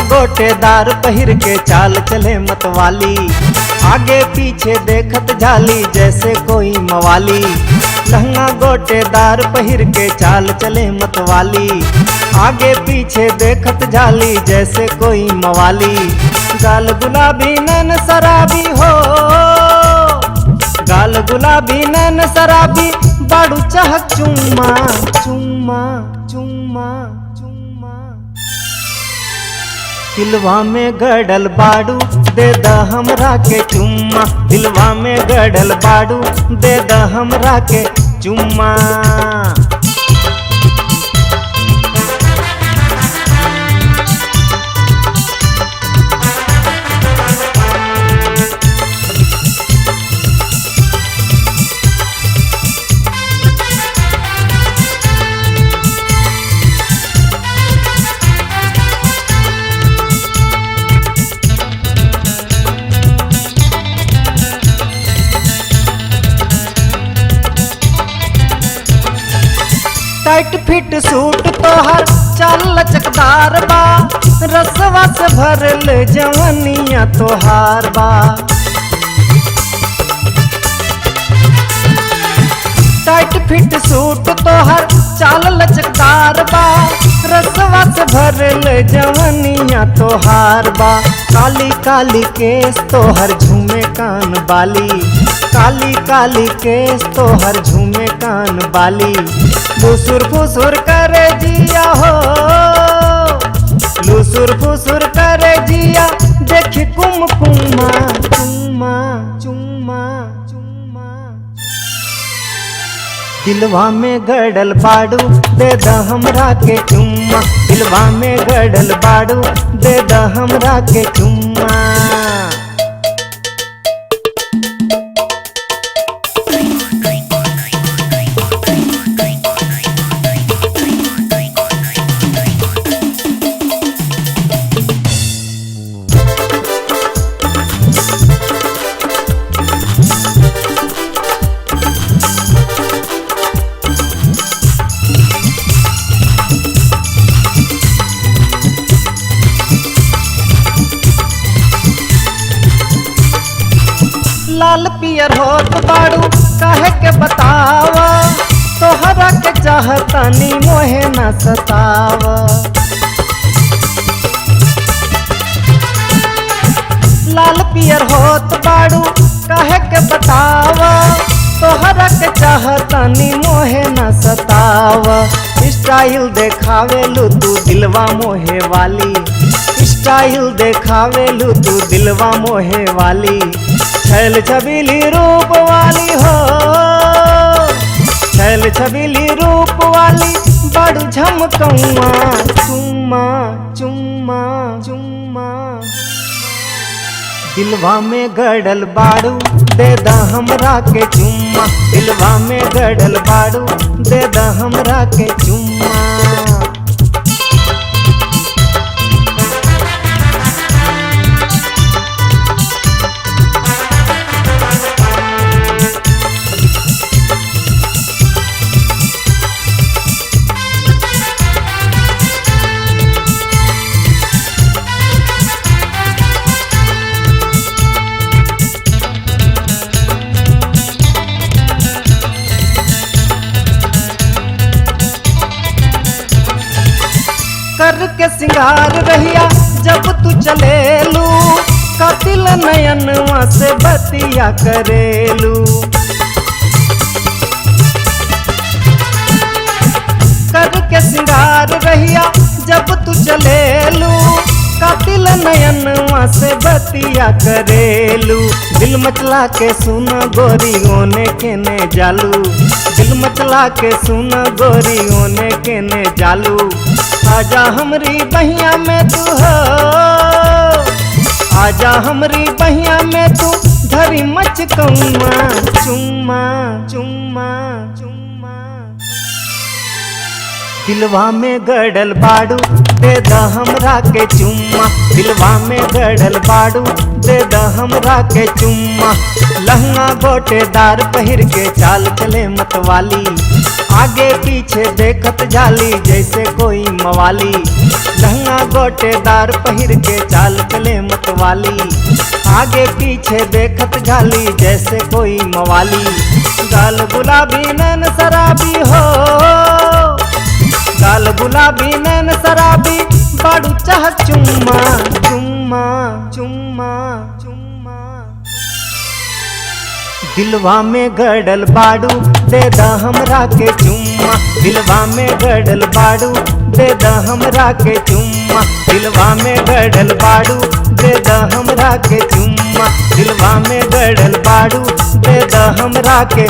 गोटेदार पहिर के चाल चले मतवाली, आगे पीछे देखत झाली जैसे कोई मवाली। लहंगा गोटेदार पहिर के चाल चले मतवाली, आगे पीछे देखत झाली जैसे कोई मवाली। गाल गुलाबी नैन शराबी हो, गाल गुलाबी नैन शराबी, बाड़ू चाहक चुम्मा चुम्मा चुम्मा चुम्मा। दिलवा में गड़ल बाड़ू दे द हमरा के चुम्मा, दिलवा में गड़ल बाड़ू दे द हमरा के चुम्मा। टाइट फिट सूट तोहर चाल लचकदार बा, रसवा से भरल जवनिया तोहार बा। टाइट फिट सूट तोहर चाल लचकदार बा, रसवा से भरल जवनिया तोहार बा। काली काली केस तोहर झूमे कान बाली, काली काली केस तोहर झूमे कान बाली। फुसुर फुसुर करे जिया हो, लुसुर फुसुर करे जिया, देखी कुमकुमा चुम्मा चुम्मा चुम्मा। दिलवा में गड़ल बाड़ू दे द हमरा के चुम्मा, दिलवा में गड़ल बाड़ू दे द हमरा के चुम्मा। लाल पियर होत बाड़ू काहे के बतावा, तोहरा के चाहतानी मोहे न सतावा। लाल पियर होत बाड़ू काहे के बतावा, तोहरा के चाहतानी मोहे न सतावा। स्टाइल देखावेलू तू दिलवा मोहे वाली, स्टाइल देखावेलू तू दिलवा मोहे वाली। छैल छबीली रूप वाली हो, छैल छबीली रूप वाली, बड़ झमकौआ चुम्मा चुम्मा चुम्मा। दिलवा में गड़ल बाड़ू दे द हमरा के चुम्मा, दिलवा में गड़ल बाड़ू दे द हमरा के चुम्मा। कर के सिंगार रहिया जब तू चलेलू, कातिल नयनवा से बतिया करेलू। कर के सिंगार रहिया जब तू चलेलू, कातिल नयनवा से बतिया करेलू। दिल मचला के सुन गोरी ओने के ने जालू, दिल मचला के सुन गोरी ओने के ने जालू। आजा हमरी बहिया में तू हो, आजा हमरी बहिया में तू, धरी मच कौआ चुम्मा चुम्मा चुम्मा। दिलवा में गड़ल बाड़ू दे द हमरा के चुम्मा, दिलवा में गड़ल बाड़ू दे द हमरा के चुम्मा। लहंगा गोटेदार पहिर के चाल चले मतवाली, आगे पीछे देखत जाली जैसे कोई मवाली, लहंगा गोटेदार पहिर के चाल चले मतवाली। आगे पीछे देखत जाली जैसे कोई मवाली, गाल गुलाबी नैन शराबी हो, गाल गुलाबी नैन शराबी, बाड़ू चाह चुम्मा चुम्मा चुम्मा चुम्मा। दिलवा में गड़ल बाड़ू दे दा हमरा के चुम्मा, दिलवा में गड़ल बाड़ू दे दा हमरा के चुम्मा, दिलवा में गड़ल बाड़ू दे दा हमरा के चुम्मा, दिलवा में गड़ल बाड़ू दे दा हमरा के